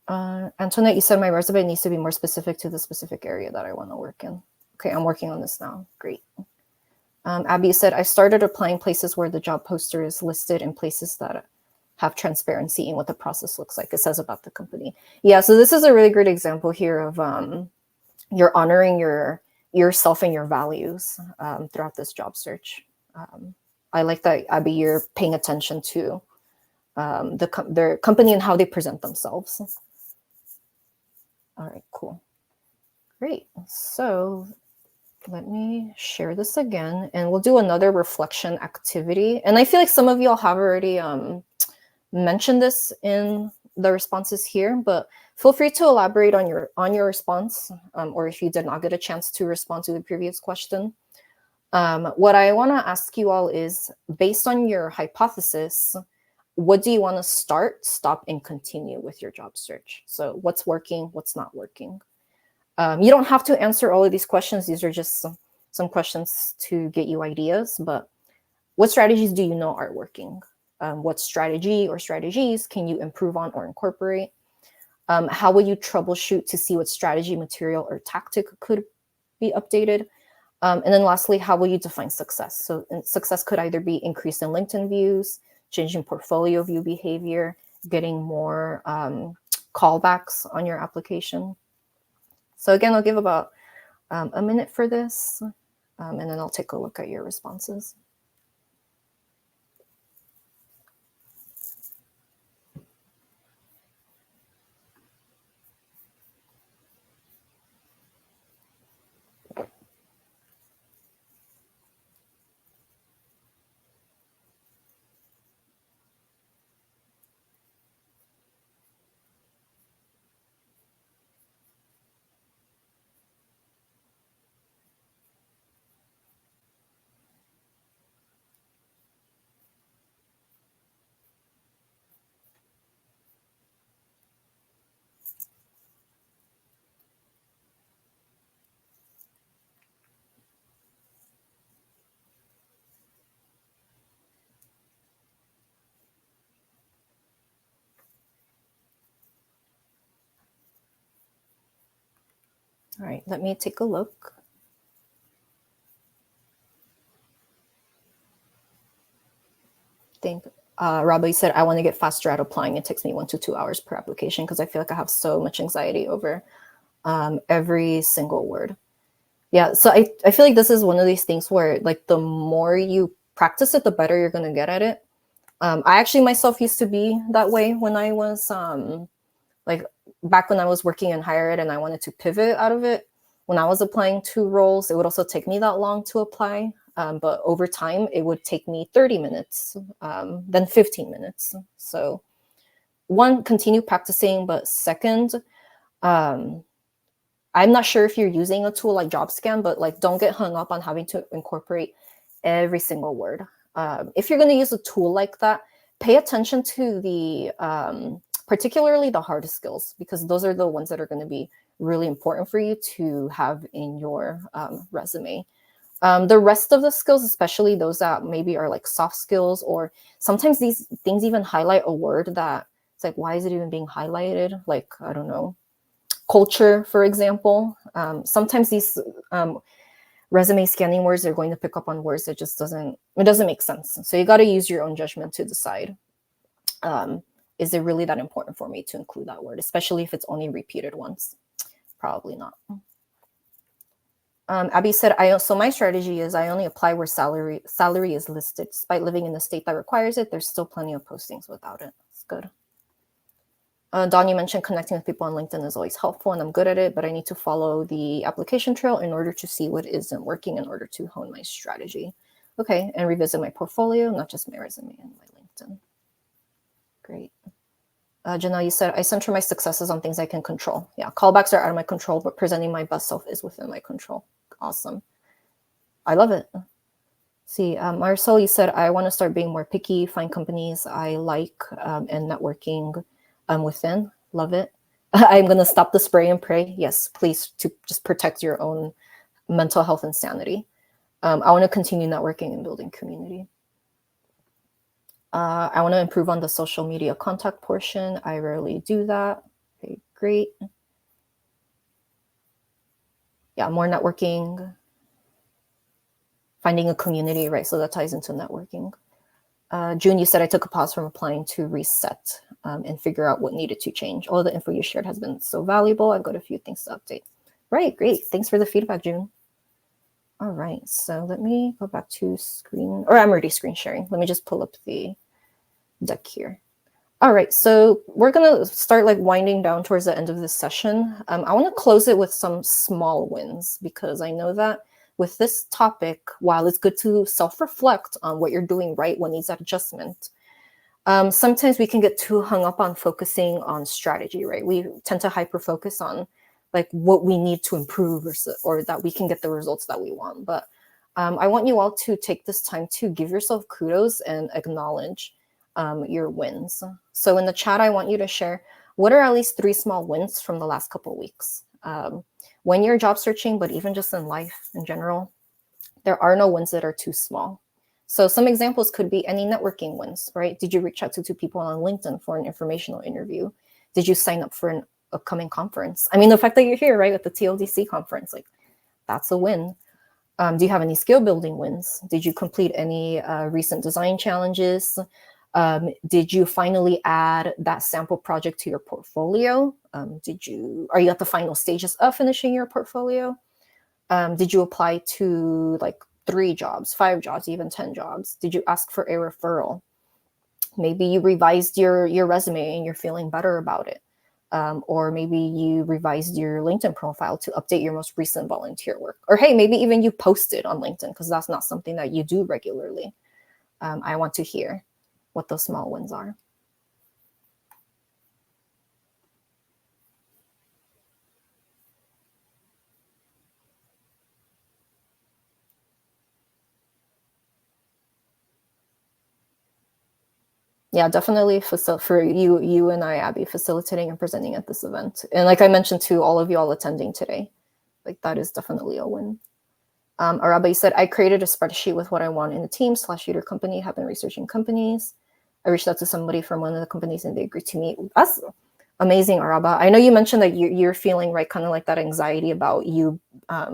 Antoinette, you said my resume needs to be more specific to the specific area that I want to work in. Okay, I'm working on this now. Great. Abby said, I started applying places where the job poster is listed and places that have transparency in what the process looks like. It says about the company. Yeah, so this is a really great example here of you're honoring yourself and your values throughout this job search. I like that, Abby, you're paying attention to their company and how they present themselves. All right, cool. Great. So let me share this again, and we'll do another reflection activity. And I feel like some of y'all have already mentioned this in the responses here, but feel free to elaborate on your response, or if you did not get a chance to respond to the previous question. What I want to ask you all is, based on your hypothesis, what do you want to start, stop, and continue with your job search? So what's working, what's not working? You don't have to answer all of these questions. These are just some questions to get you ideas, but what strategies do you know are working? What strategy or strategies can you improve on or incorporate? How will you troubleshoot to see what strategy, material, or tactic could be updated? And then lastly, how will you define success? So success could either be increase in LinkedIn views, changing portfolio view behavior, getting more callbacks on your application. So again, I'll give about a minute for this, and then I'll take a look at your responses. All right, let me take a look. I think Robbie said, I want to get faster at applying. It takes me 1 to 2 hours per application because I feel like I have so much anxiety over every single word. Yeah, so I feel like this is one of these things where, like, the more you practice it, the better you're going to get at it. I actually myself used to be that way when I was like back when I was working in higher ed and I wanted to pivot out of it. When I was applying to roles, it would also take me that long to apply. But over time, it would take me 30 minutes, then 15 minutes. So one, continue practicing, but second, I'm not sure if you're using a tool like JobScan, but like don't get hung up on having to incorporate every single word. If you're going to use a tool like that, pay attention to the particularly the hard skills, because those are the ones that are going to be really important for you to have in your resume. The rest of the skills, especially those that maybe are like soft skills, or sometimes these things even highlight a word that it's like, why is it even being highlighted? Like, I don't know, culture, for example. Sometimes these resume scanning words are going to pick up on words that just doesn't make sense. So you got to use your own judgment to decide, is it really that important for me to include that word, especially if it's only repeated once? Probably not. Abby said, so my strategy is I only apply where salary is listed. Despite living in a state that requires it, there's still plenty of postings without it. It's good. Dawn, you mentioned connecting with people on LinkedIn is always helpful, and I'm good at it, but I need to follow the application trail in order to see what isn't working in order to hone my strategy. Okay, and revisit my portfolio, not just my resume and my LinkedIn. Great. Janelle, you said, I center my successes on things I can control. Yeah, callbacks are out of my control, but presenting my best self is within my control. Awesome. I love it. See, Marcel, you said, I want to start being more picky, find companies I like, and networking within. Love it. I'm going to stop the spray and pray. Yes, please, to just protect your own mental health and sanity. I want to continue networking and building community. I want to improve on the social media contact portion. I rarely do that. Okay, great. Yeah, more networking. Finding a community, right? So that ties into networking. June, you said, I took a pause from applying to reset and figure out what needed to change. All the info you shared has been so valuable. I've got a few things to update. Right, great. Thanks for the feedback, June. All right, so let me go back to screen, or I'm already screen sharing. Let me just pull up the deck here. All right, so we're gonna start like winding down towards the end of this session. I want to close it with some small wins because I know that with this topic, while it's good to self-reflect on what you're doing right, what needs adjustment, sometimes we can get too hung up on focusing on strategy, right? We tend to hyper-focus on like what we need to improve or that we can get the results that we want. But I want you all to take this time to give yourself kudos and acknowledge your wins. So in the chat, I want you to share what are at least 3 small wins from the last couple of weeks. When you're job searching, but even just in life in general, there are no wins that are too small. So some examples could be any networking wins, right? Did you reach out to 2 people on LinkedIn for an informational interview? Did you sign up for an upcoming conference? I mean, the fact that you're here, right, at the TLDC conference, like that's a win. Do you have any skill building wins? Did you complete any recent design challenges? Did you finally add that sample project to your portfolio? Are you at the final stages of finishing your portfolio? Did you apply to like 3 jobs, 5 jobs, even 10 jobs? Did you ask for a referral? Maybe you revised your resume and you're feeling better about it. Or maybe you revised your LinkedIn profile to update your most recent volunteer work. Or hey, maybe even you posted on LinkedIn because that's not something that you do regularly. I want to hear what those small wins are. Yeah, definitely for you and I, Abby, facilitating and presenting at this event. And like I mentioned to all of you all attending today, like that is definitely a win. Araba, you said, I created a spreadsheet with what I want in the team / your company, have been researching companies. I reached out to somebody from one of the companies and they agreed to meet. That's amazing, Araba. I know you mentioned that you're feeling, right, kind of like that anxiety about you. I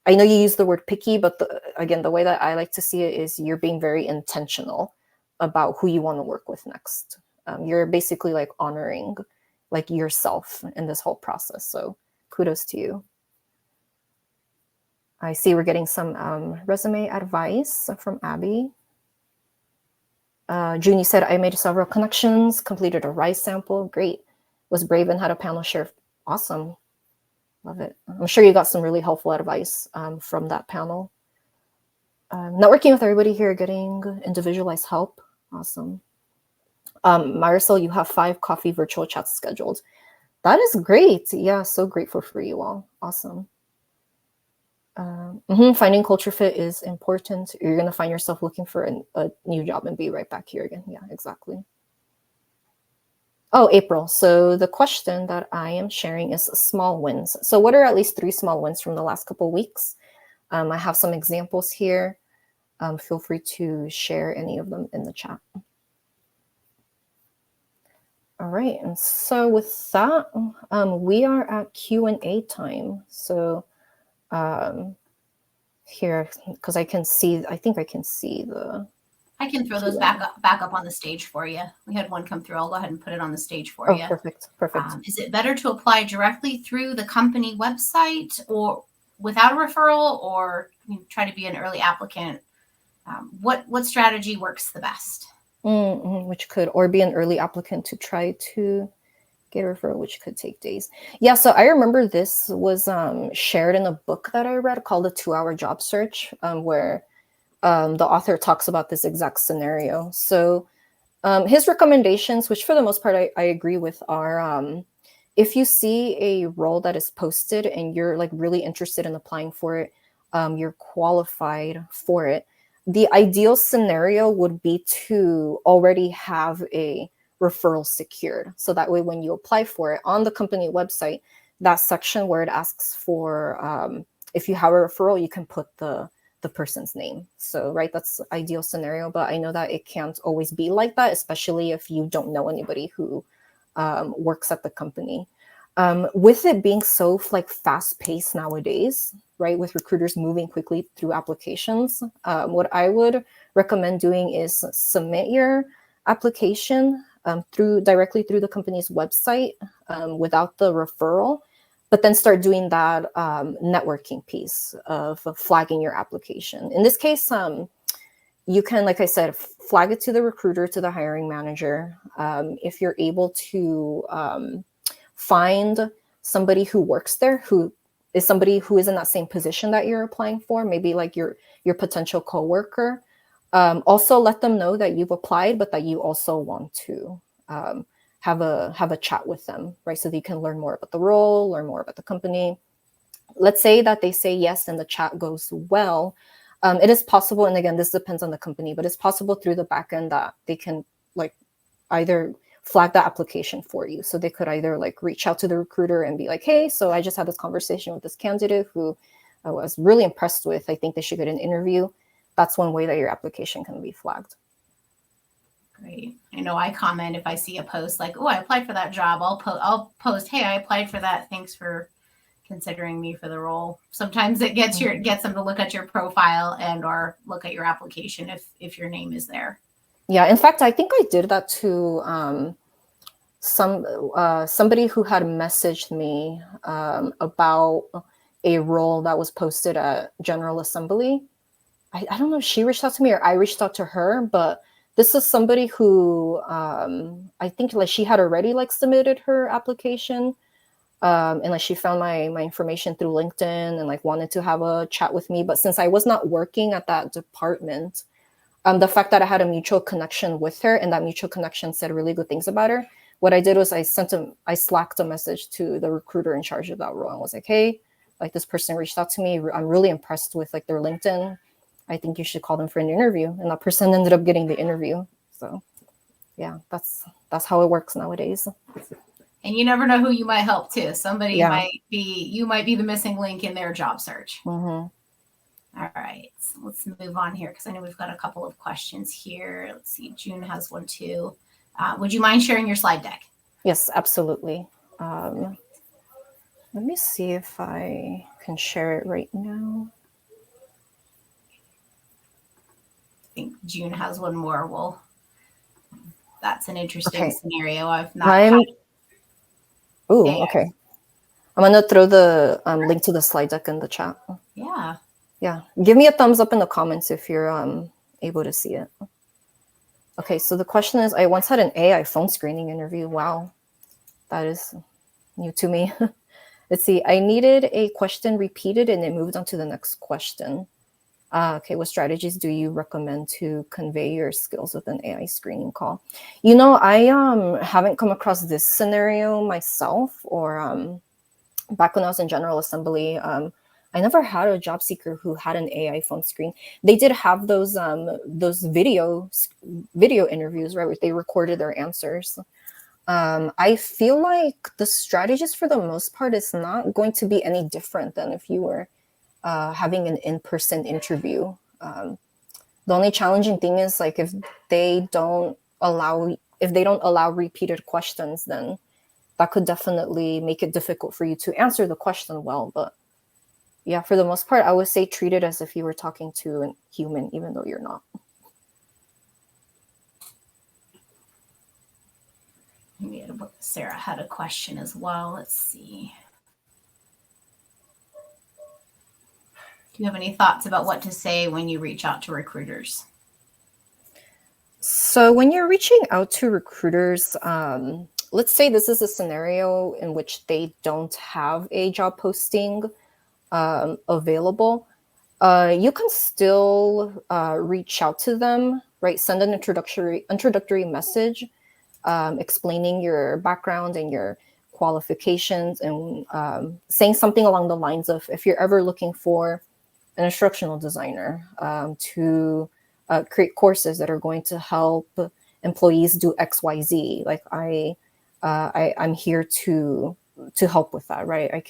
know you use the word picky, but again, the way that I like to see it is you're being very intentional about who you want to work with next. You're basically like honoring like yourself in this whole process. So kudos to you. I see we're getting some resume advice from Abby. Junie said, I made several connections, completed a rice sample. Great. Was brave and had a panel share. Awesome. Love it. I'm sure you got some really helpful advice from that panel. Networking with everybody here, getting individualized help. Awesome. Marisol, you have 5 coffee virtual chats scheduled. That is great. Yeah, so grateful for you all. Awesome. Finding culture fit is important. You're going to find yourself looking for a new job and be right back here again. Yeah, exactly. Oh, April. So the question that I am sharing is small wins. So what are at least 3 small wins from the last couple of weeks? I have some examples here. Feel free to share any of them in the chat. All right. And so with that, we are at Q&A time. So here, because I think I can see the... I can throw those back up on the stage for you. We had one come through. I'll go ahead and put it on the stage for you. Perfect. Is it better to apply directly through the company website or without a referral, or try to be an early applicant? What strategy works the best? Which could, or be an early applicant to try to get a referral, which could take days. Yeah, so I remember this was shared in a book that I read called The 2-Hour Job Search, where the author talks about this exact scenario. So his recommendations, which for the most part I agree with, are if you see a role that is posted and you're like really interested in applying for it, you're qualified for it, the ideal scenario would be to already have a referral secured. So that way, when you apply for it on the company website, that section where it asks for if you have a referral, you can put the person's name. So, right, that's the ideal scenario. But I know that it can't always be like that, especially if you don't know anybody who works at the company. With it being so like fast paced nowadays, right, with recruiters moving quickly through applications, what I would recommend doing is submit your application directly through the company's website without the referral. but then start doing that networking piece of flagging your application. In this case, you can, like I said, flag it to the recruiter, to the hiring manager. If you're able to find somebody who works there, who is somebody who is in that same position that you're applying for, maybe like your potential coworker, also let them know that you've applied, but that you also want to have a chat with them, right? So that you can learn more about the role, learn more about the company. Let's say that they say yes and the chat goes well. It is possible, and again, this depends on the company, but it's possible through the back end that they can like either flag that application for you. So they could either like reach out to the recruiter and be like, hey, so I just had this conversation with this candidate who I was really impressed with. I think they should get an interview. That's one way that your application can be flagged. Great. I know I comment if I see a post like, oh, I applied for that job. I'll post, hey, I applied for that. Thanks for considering me for the role. Sometimes it gets them to look at your profile and or look at your application if your name is there. Yeah, in fact, I think I did that to somebody who had messaged me about a role that was posted at General Assembly. I don't know if she reached out to me or I reached out to her, but this is somebody who I think like she had already like submitted her application. And like she found my information through LinkedIn and like wanted to have a chat with me. But since I was not working at that department, the fact that I had a mutual connection with her and that mutual connection said really good things about her, what I did was I slacked a message to the recruiter in charge of that role and was like, hey, like this person reached out to me. I'm really impressed with like their LinkedIn. I think you should call them for an interview. And that person ended up getting the interview. So yeah, that's how it works nowadays. And you never know who you might help too. Somebody you might be the missing link in their job search. Mm-hmm. All right, so let's move on here because I know we've got a couple of questions here. Let's see, June has one too. Would you mind sharing your slide deck? Yes, absolutely. Let me see if I can share it right now. I think June has one more. That's an interesting scenario. I've not. Okay. I'm gonna throw the link to the slide deck in the chat. Yeah. Give me a thumbs up in the comments if you're able to see it. Okay, so the question is, I once had an AI phone screening interview. Wow, that is new to me. Let's see. I needed a question repeated and it moved on to the next question. Okay, what strategies do you recommend to convey your skills with an AI screening call? You know, I haven't come across this scenario myself, or back when I was in General Assembly, I never had a job seeker who had an AI phone screen. They did have those video interviews, right, where they recorded their answers. I feel like the strategies for the most part is not going to be any different than if you were having an in-person interview. The only challenging thing is like if they don't allow repeated questions, then that could definitely make it difficult for you to answer the question well. But yeah, for the most part, I would say treat it as if you were talking to a human, even though you're not. Sarah had a question as well. Let's see. Do you have any thoughts about what to say when you reach out to recruiters? So when you're reaching out to recruiters, let's say this is a scenario in which they don't have a job posting available. You can still reach out to them, right? Send an introductory message explaining your background and your qualifications, and saying something along the lines of, if you're ever looking for an instructional designer to create courses that are going to help employees do XYZ, like I'm here to help with that, right? I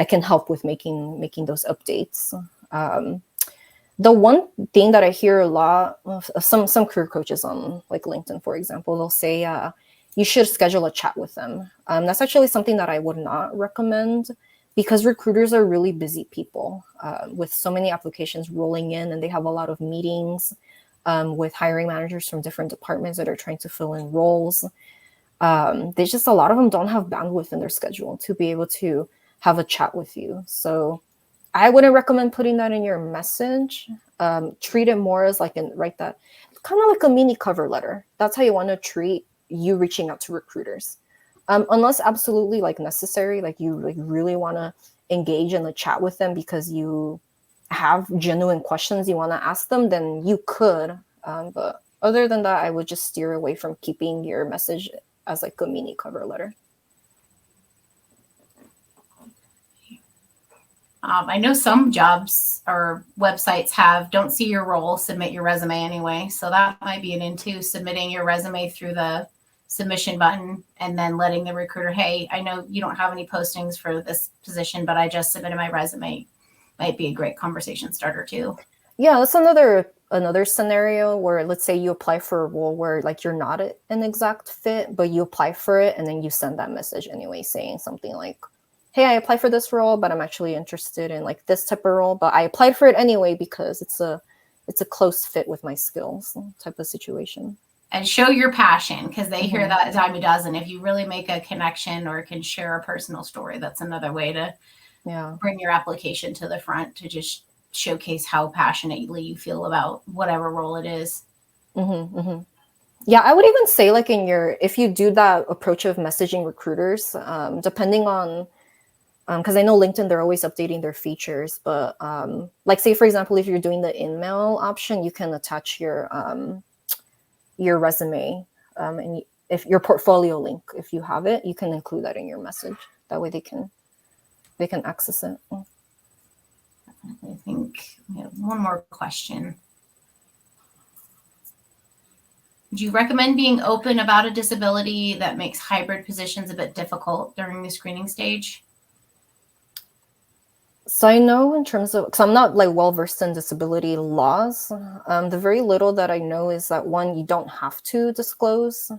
can help with making those updates. The one thing that I hear a lot of some career coaches on like LinkedIn, for example, they'll say you should schedule a chat with them. That's actually something that I would not recommend, because recruiters are really busy people with so many applications rolling in, and they have a lot of meetings with hiring managers from different departments that are trying to fill in roles. There's just a lot of them don't have bandwidth in their schedule to be able to have a chat with you. So I wouldn't recommend putting that in your message. Treat it more as like write that kind of like a mini cover letter. That's how you want to treat you reaching out to recruiters. Unless absolutely like necessary, like you like really want to engage in the chat with them because you have genuine questions you want to ask them, then you could. But other than that, I would just steer away from keeping your message as like a mini cover letter. I know some jobs or websites have don't see your role, submit your resume anyway. So that might be an in too, submitting your resume through the submission button and then letting the recruiter, hey, I know you don't have any postings for this position, but I just submitted my resume. Might be a great conversation starter too. Yeah, that's another scenario where let's say you apply for a role where like you're not an exact fit, but you apply for it and then you send that message anyway saying something like, hey, I applied for this role, but I'm actually interested in like this type of role, but I applied for it anyway because it's a close fit with my skills type of situation. And show your passion, because they hear that a dime a dozen. If you really make a connection or can share a personal story, that's another way to bring your application to the front, to just showcase how passionately you feel about whatever role it is. Yeah, I would even say like if you do that approach of messaging recruiters, depending on, because I know LinkedIn, they're always updating their features, but like say, for example, if you're doing the in-mail option, you can attach your resume and if your portfolio link, if you have it, you can include that in your message. That way they can access it. I think we have one more question. Would you recommend being open about a disability that makes hybrid positions a bit difficult during the screening stage? So I know in terms of, because I'm not like well versed in disability laws, the very little that I know is that one, you don't have to disclose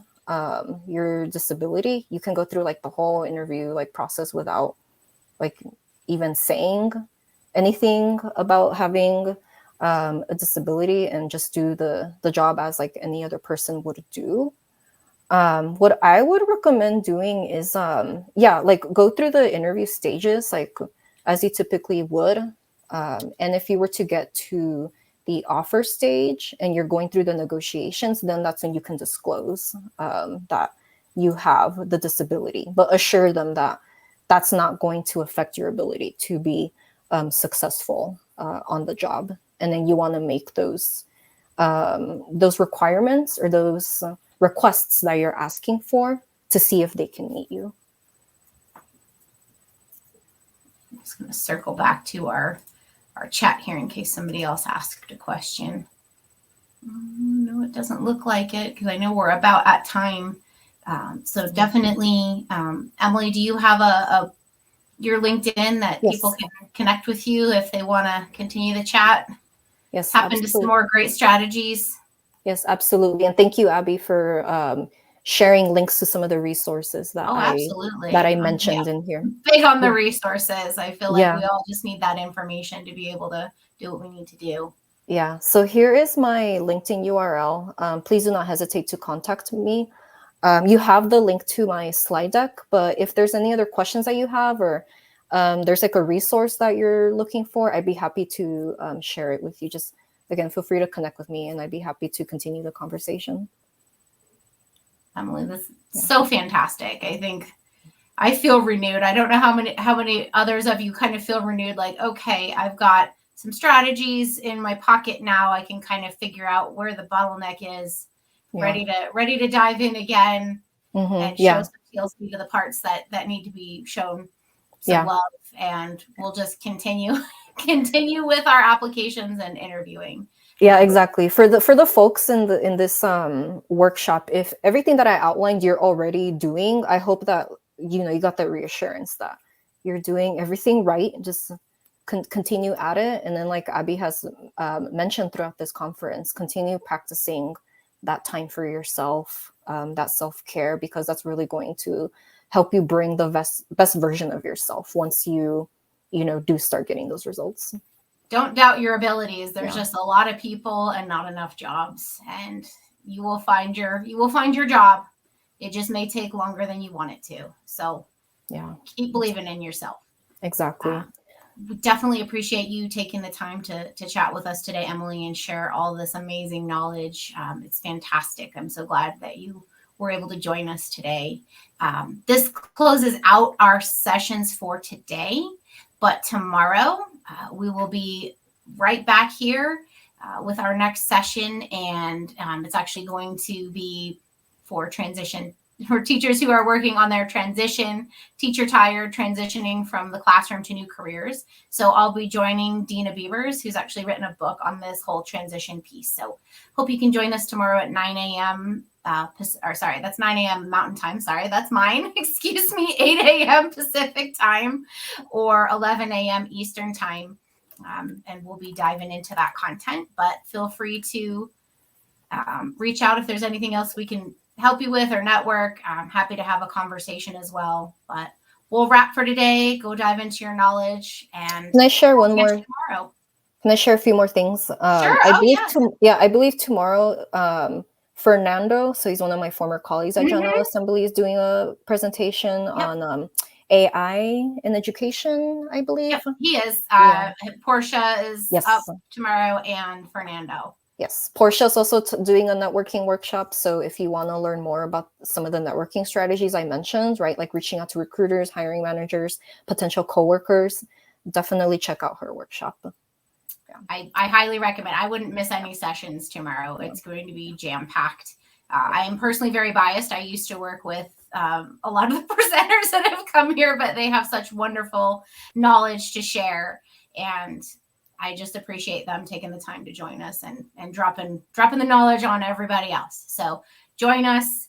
your disability. You can go through like the whole interview like process without like even saying anything about having a disability and just do the job as like any other person would do. What I would recommend doing is like go through the interview stages like as you typically would, and if you were to get to the offer stage and you're going through the negotiations, then that's when you can disclose that you have the disability, but assure them that that's not going to affect your ability to be successful on the job. And then you want to make those requirements or those requests that you're asking for to see if they can meet you. I'm just going to circle back to our chat here in case somebody else asked a question. No, it doesn't look like it, because I know we're about at time. So definitely, Emily, do you have your LinkedIn that people can connect with you if they want to continue the chat? Yes, tap into some more great strategies. Yes, absolutely. And thank you, Abby, for sharing links to some of the resources that I mentioned in here. Big on the resources. I feel like we all just need that information to be able to do what we need to do. Yeah. So here is my LinkedIn URL. Please do not hesitate to contact me. You have the link to my slide deck, but if there's any other questions that you have, or there's like a resource that you're looking for, I'd be happy to share it with you. Just again, feel free to connect with me and I'd be happy to continue the conversation. Emily, this is so fantastic. I think I feel renewed. I don't know how many others of you kind of feel renewed, like, okay, I've got some strategies in my pocket now. I can kind of figure out where the bottleneck is. Ready to dive in again and show some TLC to the parts that need to be shown some love, and we'll just continue with our applications and interviewing. Yeah, exactly. For the folks in this workshop, if everything that I outlined you're already doing, I hope that you got that reassurance that you're doing everything right. Just continue at it, and then like Abby has mentioned throughout this conference, continue practicing that time for yourself, that self-care, because that's really going to help you bring the best version of yourself once you do start getting those results. Don't doubt your abilities. There's just a lot of people and not enough jobs, and you will find your job. It just may take longer than you want it to. So keep believing in yourself. Exactly. We definitely appreciate you taking the time to chat with us today, Emily, and share all this amazing knowledge. It's fantastic. I'm so glad that you were able to join us today. This closes out our sessions for today, but tomorrow we will be right back here with our next session, and it's actually going to be for transition for teachers who are working on their transition, teacher tired, transitioning from the classroom to new careers. So I'll be joining Dina Beavers, who's actually written a book on this whole transition piece. So hope you can join us tomorrow at 9 a.m. That's 9 a.m. Mountain Time. Sorry, that's mine. Excuse me, 8 a.m. Pacific Time or 11 a.m. Eastern Time. And we'll be diving into that content, but feel free to reach out if there's anything else we can help you with or network. I'm happy to have a conversation as well. But we'll wrap for today. Go dive into your knowledge, and Can I share one more? Tomorrow. Can I share a few more things? Sure. I believe tomorrow, Fernando, so he's one of my former colleagues at General Assembly, is doing a presentation on AI in education, I believe. Yep, he is. Portia is up tomorrow, and Fernando. Yes, Portia is also doing a networking workshop. So if you want to learn more about some of the networking strategies I mentioned, right, like reaching out to recruiters, hiring managers, potential coworkers, definitely check out her workshop. Yeah. I highly recommend. I wouldn't miss any sessions tomorrow. It's going to be jam-packed. I am personally very biased. I used to work with a lot of the presenters that have come here, but they have such wonderful knowledge to share. And I just appreciate them taking the time to join us and dropping the knowledge on everybody else. So join us,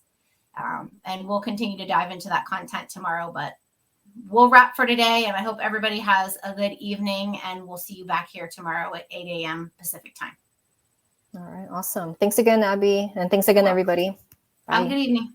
and we'll continue to dive into that content tomorrow. But we'll wrap for today, and I hope everybody has a good evening, and we'll see you back here tomorrow at 8 a.m. Pacific Time. All right, awesome. Thanks again, Abby, and thanks again, everybody. Bye. Have a good evening.